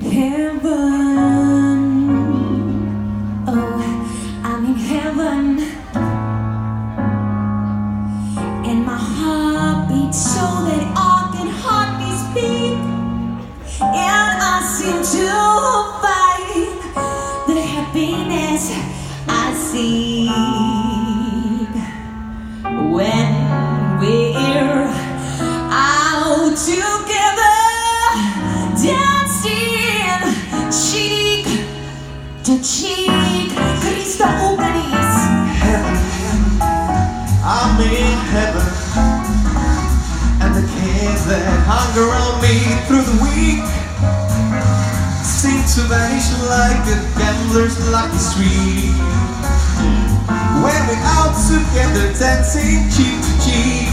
Heaven, oh, I'm in heaven, and my heart beats so that I can hardly speak, and I seem to find the happiness I seek when we're out together, dancing cheek to cheek. Cristo Uganis. Heaven, I'm in heaven, and the kids that hung around me through the week seem to vanish like a gambler's lucky streak. When we're out together, dancing cheek to cheek.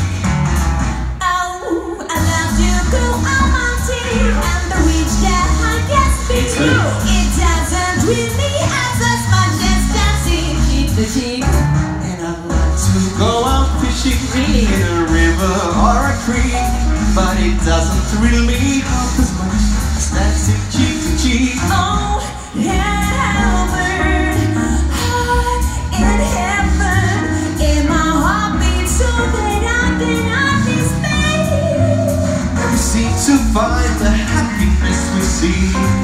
Oh, I love you, girl, Almighty, and the reach that I guess be true. It doesn't really have as much as dancing cheek to cheek. And I'd like to go out fishing in a river or a creek, but it doesn't thrill me half as much as dancing cheek to cheek. Oh, heaven, heart in heaven, in my heart beats so that I cannot be spared. We seem to find the happiness we see